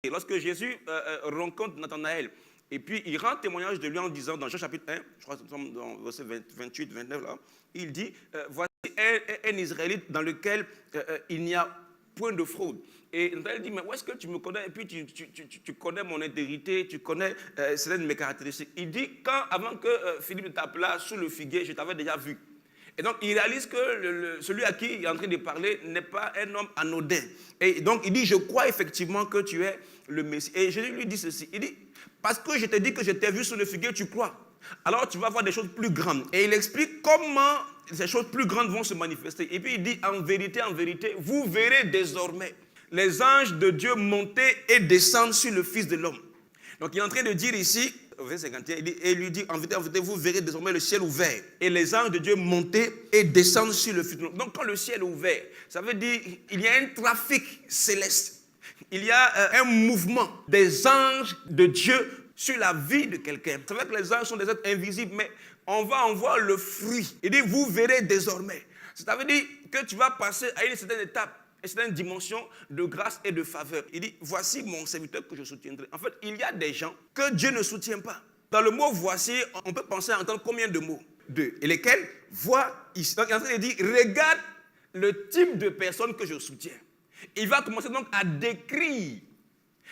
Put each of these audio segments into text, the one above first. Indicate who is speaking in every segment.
Speaker 1: Et lorsque Jésus rencontre Nathanaël, et puis il rend témoignage de lui en disant, dans Jean chapitre 1, je crois que c'est dans verset 28, 29, là, il dit, voici un Israélite dans lequel il n'y a point de fraude. Et Nathanaël dit, mais où est-ce que tu me connais? Et puis tu connais mon intégrité, tu connais certaines de mes caractéristiques. Il dit, avant que Philippe t'appela sous le figuier, je t'avais déjà vu. Et donc, il réalise que celui à qui il est en train de parler n'est pas un homme anodin. Et donc, il dit, je crois effectivement que tu es le Messie. Et Jésus lui dit ceci, il dit, parce que je t'ai dit que je t'ai vu sous le figuier, tu crois. Alors, tu vas voir des choses plus grandes. Et il explique comment ces choses plus grandes vont se manifester. Et puis, il dit, en vérité, vous verrez désormais les anges de Dieu monter et descendre sur le Fils de l'homme. Donc, il est en train de dire ici, verset 51, il lui dit, en vérité, vous verrez désormais le ciel ouvert et les anges de Dieu monter et descendre sur le Fils de l'homme. Donc, quand le ciel est ouvert, ça veut dire qu'il y a un trafic céleste. Il y a un mouvement des anges de Dieu sur la vie de quelqu'un. C'est vrai que les anges sont des êtres invisibles, mais on va en voir le fruit. Il dit, vous verrez désormais. Ça veut dire que tu vas passer à une certaine étape, une certaine dimension de grâce et de faveur. Il dit, voici mon serviteur que je soutiendrai. En fait, il y a des gens que Dieu ne soutient pas. Dans le mot voici, on peut penser à entendre combien de mots? Deux. Et lesquels? Vois ici. Donc il est en train de dire, regarde le type de personne que je soutiens. Il va commencer donc à décrire.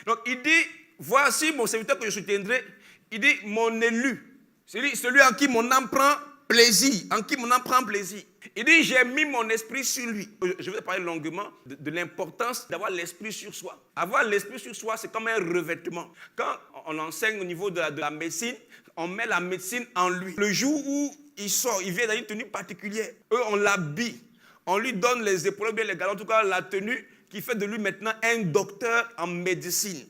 Speaker 1: Donc il dit, voici mon serviteur que je soutiendrai. Il dit, mon élu. Celui en qui mon âme prend plaisir. En qui mon âme prend plaisir. Il dit, j'ai mis mon esprit sur lui. Je vais parler longuement de l'importance d'avoir l'esprit sur soi. Avoir l'esprit sur soi, c'est comme un revêtement. Quand on enseigne au niveau de la médecine, on met la médecine en lui. Le jour où il sort, il vient dans une tenue particulière. Eux, on l'habille. On lui donne les épaules, bien les galons, en tout cas la tenue qui fait de lui maintenant un docteur en médecine.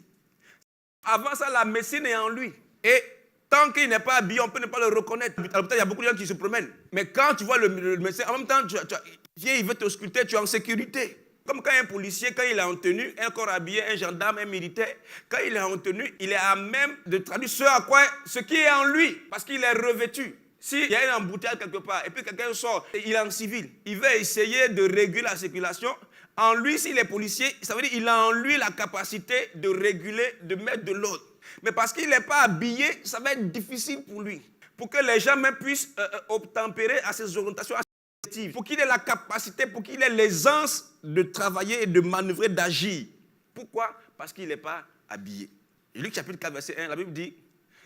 Speaker 1: Avant ça, la médecine est en lui. Et tant qu'il n'est pas habillé, on peut ne pas le reconnaître. Il y a beaucoup de gens qui se promènent. Mais quand tu vois le médecin, en même temps, il veut te sculpter, tu es en sécurité. Comme quand un policier, quand il est en tenue, un corps habillé, un gendarme, un militaire, quand il est en tenue, il est à même de traduire ce qui est en lui, parce qu'il est revêtu. S'il y a un embouteillage quelque part, et puis quelqu'un sort, il est en civil, il veut essayer de réguler la circulation. En lui, s'il est policier, ça veut dire qu'il a en lui la capacité de réguler, de mettre de l'ordre. Mais parce qu'il n'est pas habillé, ça va être difficile pour lui. Pour que les gens même puissent obtempérer à ses orientations actives. Pour qu'il ait la capacité, pour qu'il ait l'aisance de travailler et de manœuvrer, d'agir. Pourquoi? Parce qu'il n'est pas habillé. Luc chapitre 4, verset 1, la Bible dit,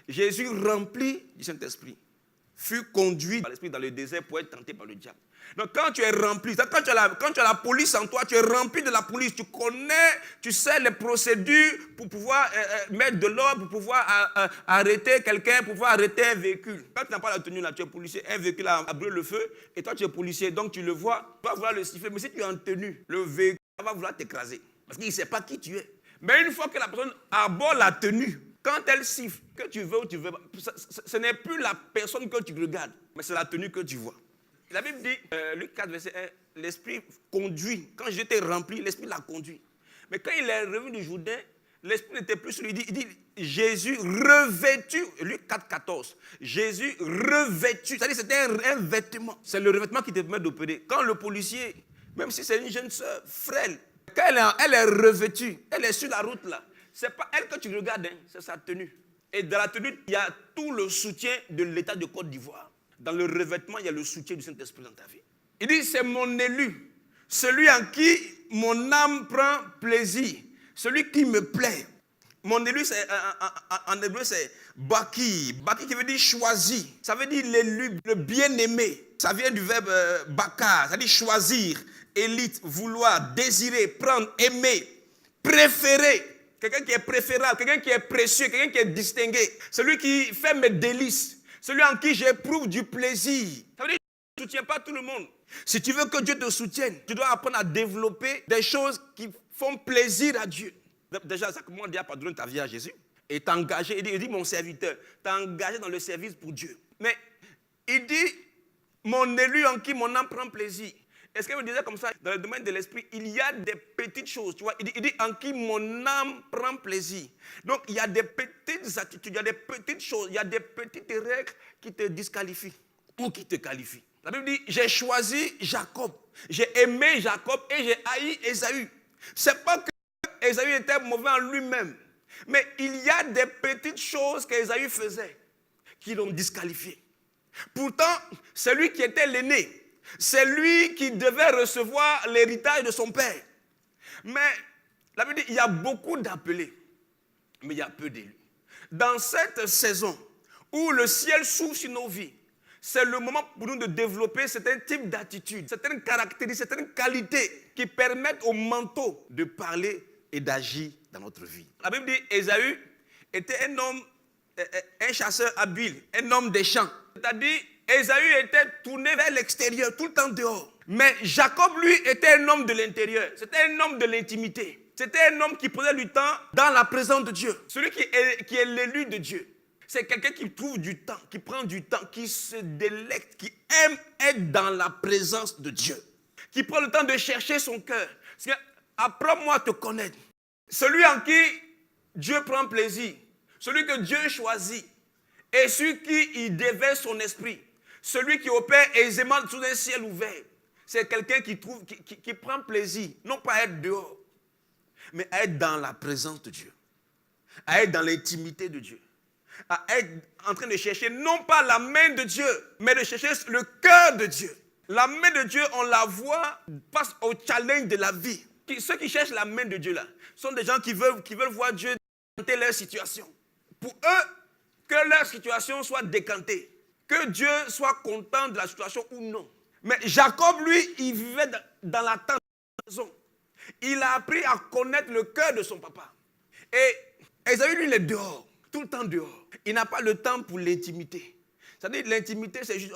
Speaker 1: Jésus rempli du Saint-Esprit fut conduit par l'Esprit dans le désert pour être tenté par le diable. Donc quand tu es rempli, quand tu as la police en toi, tu es rempli de la police, tu connais, tu sais les procédures pour pouvoir mettre de l'ordre, pour pouvoir arrêter quelqu'un, pour pouvoir arrêter un véhicule. Quand tu n'as pas la tenue là, tu es policier, un véhicule a brûlé le feu, et toi tu es policier, donc tu le vois, tu vas vouloir le siffler, mais si tu es en tenue, le véhicule va vouloir t'écraser, parce qu'il ne sait pas qui tu es. Mais une fois que la personne aborde la tenue, quand elle siffle, que tu veux ou tu veux, ce n'est plus la personne que tu regardes, mais c'est la tenue que tu vois. La Bible dit, Luc 4, verset 1, l'Esprit conduit. Quand j'étais rempli, l'Esprit l'a conduit. Mais quand il est revenu du Jourdain, l'Esprit n'était plus sur lui. Il dit, Jésus revêtu, Luc 4, 14, Jésus revêtu. C'est-à-dire c'était un vêtement. C'est le revêtement qui te permet d'opérer. Quand le policier, même si c'est une jeune soeur frêle, quand elle est revêtue, elle est sur la route là, ce n'est pas elle que tu regardes, hein, c'est sa tenue. Et dans la tenue, il y a tout le soutien de l'État de Côte d'Ivoire. Dans le revêtement, il y a le soutien du Saint-Esprit dans ta vie. Il dit, c'est mon élu, celui en qui mon âme prend plaisir, celui qui me plaît. Mon élu, en hébreu, c'est Baki. Baki qui veut dire choisi. Ça veut dire l'élu, le bien-aimé. Ça vient du verbe Baka, ça veut dire choisir, élite, vouloir, désirer, prendre, aimer, préférer. Quelqu'un qui est préférable, quelqu'un qui est précieux, quelqu'un qui est distingué. Celui qui fait mes délices. Celui en qui j'éprouve du plaisir. Ça veut dire que tu ne soutiens pas tout le monde. Si tu veux que Dieu te soutienne, tu dois apprendre à développer des choses qui font plaisir à Dieu. Déjà, ça commence déjà par donner ta vie à Jésus. Et t'engager, il dit mon serviteur, t'es engagé dans le service pour Dieu. Mais il dit, mon élu en qui mon âme prend plaisir. Est-ce qu'il me disait comme ça, dans le domaine de l'esprit, il y a des petites choses, tu vois. Il dit, en qui mon âme prend plaisir. Donc, il y a des petites attitudes, il y a des petites choses, il y a des petites règles qui te disqualifient ou qui te qualifient. La Bible dit, j'ai choisi Jacob, j'ai aimé Jacob et j'ai haï Ésaü. C'est pas que Ésaü était mauvais en lui-même. Mais il y a des petites choses qu'Ésaü faisait qui l'ont disqualifié. Pourtant, c'est lui qui était l'aîné. C'est lui qui devait recevoir l'héritage de son père. Mais la Bible dit, il y a beaucoup d'appelés, mais il y a peu d'élus. Dans cette saison où le ciel s'ouvre sur nos vies, c'est le moment pour nous de développer certains types d'attitudes, certaines caractéristiques, certaines qualités qui permettent au manteau de parler et d'agir dans notre vie. La Bible dit, Ésaü était un homme, un chasseur habile, un homme des champs. C'est-à-dire, Ésaü était tourné vers l'extérieur, tout le temps dehors. Mais Jacob, lui, était un homme de l'intérieur. C'était un homme de l'intimité. C'était un homme qui prenait du temps dans la présence de Dieu. Celui qui est l'élu de Dieu. C'est quelqu'un qui trouve du temps, qui prend du temps, qui se délecte, qui aime être dans la présence de Dieu. Qui prend le temps de chercher son cœur. Apprends-moi à te connaître. Celui en qui Dieu prend plaisir. Celui que Dieu choisit. Et celui qui il déverse son esprit. Celui qui opère aisément sous un ciel ouvert. C'est quelqu'un qui prend plaisir, non pas à être dehors, mais à être dans la présence de Dieu. À être dans l'intimité de Dieu. À être en train de chercher non pas la main de Dieu, mais de chercher le cœur de Dieu. La main de Dieu, on la voit face au challenge de la vie. Ceux qui cherchent la main de Dieu là, sont des gens qui veulent voir Dieu décanter leur situation. Pour eux, que leur situation soit décantée. Que Dieu soit content de la situation ou non. Mais Jacob, lui, il vivait dans l'attente de la maison. Il a appris à connaître le cœur de son papa. Et Ésaü, lui, il est dehors, tout le temps dehors. Il n'a pas le temps pour l'intimité. C'est-à-dire, l'intimité, c'est juste,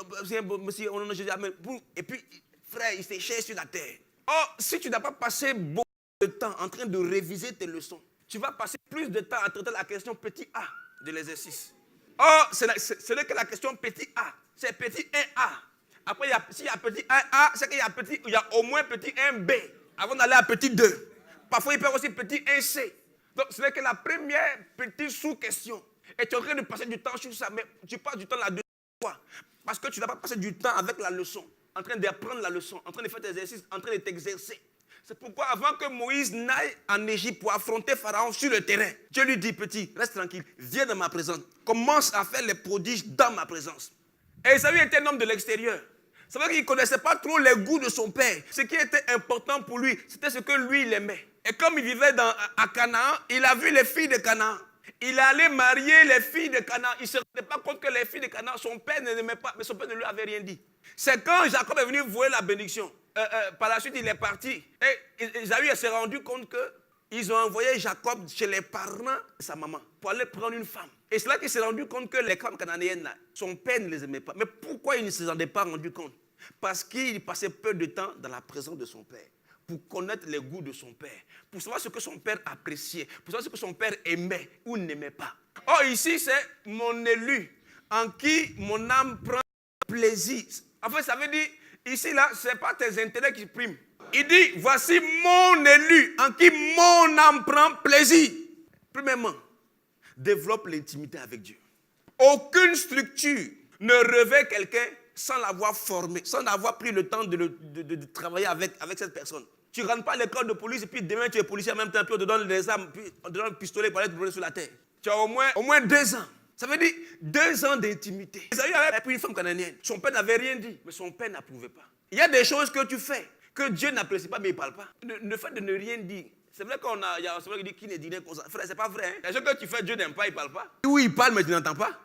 Speaker 1: et puis, frère, il s'est cher sur la terre. Or, si tu n'as pas passé beaucoup de temps en train de réviser tes leçons, tu vas passer plus de temps à traiter la question petit a de l'exercice. Or, ce n'est que la question petit a. C'est petit 1a. Après, s'il y a petit 1a, c'est qu'il y a au moins petit 1b avant d'aller à petit 2. Parfois, il peut y avoir aussi petit 1c. Donc, ce n'est que la première petite sous-question. Et tu es en train de passer du temps sur ça, mais tu passes du temps la deuxième fois. Parce que tu n'as pas passé du temps avec la leçon, en train d'apprendre la leçon, en train de faire tes exercices, en train de t'exercer. C'est pourquoi avant que Moïse n'aille en Égypte pour affronter Pharaon sur le terrain, Dieu lui dit, petit, reste tranquille, viens dans ma présence. Commence à faire les prodiges dans ma présence. Et Ésaü était un homme de l'extérieur. Ça veut dire qu'il ne connaissait pas trop les goûts de son père. Ce qui était important pour lui, c'était ce que lui, il aimait. Et comme il vivait à Canaan, il a vu les filles de Canaan. Il est allé marier les filles de Canaan. Il ne se rendait pas compte que les filles de Canaan, son père ne l'aimait pas, mais son père ne lui avait rien dit. C'est quand Jacob est venu voir la bénédiction. Par la suite, il est parti. Et Ésaü s'est rendu compte qu'ils ont envoyé Jacob chez les parents de sa maman pour aller prendre une femme. Et c'est là qu'il s'est rendu compte que les femmes cananéennes, là, son père ne les aimait pas. Mais pourquoi il ne se rendait pas rendu compte? Parce qu'il passait peu de temps dans la présence de son père, pour connaître les goûts de son père, pour savoir ce que son père appréciait, pour savoir ce que son père aimait ou n'aimait pas. Or, ici, c'est mon élu, en qui mon âme prend plaisir. En fait, ça veut dire, ici, là, ce n'est pas tes intérêts qui priment. Il dit, voici mon élu, en qui mon âme prend plaisir. Premièrement, développe l'intimité avec Dieu. Aucune structure ne revêt quelqu'un sans l'avoir formé, sans avoir pris le temps de travailler avec cette personne. Tu ne rentres pas à l'école de police et puis demain tu es policier en même temps, puis on te donne les armes, puis on te donne le pistolet pour aller te brûler sur la terre. Tu as au moins 2 ans. Ça veut dire 2 ans d'intimité. Ésaü avait pris une femme cananéenne. Son père n'avait rien dit, mais son père n'approuvait pas. Il y a des choses que tu fais, que Dieu n'apprécie pas, mais il ne parle pas. Le fait de ne rien dire. C'est vrai qu'il y a un qui dit qui ne dit rien comme ça. Frère, c'est pas vrai. Hein? Les choses que tu fais, Dieu n'aime pas, il ne parle pas. Oui, il parle, mais tu n'entends pas.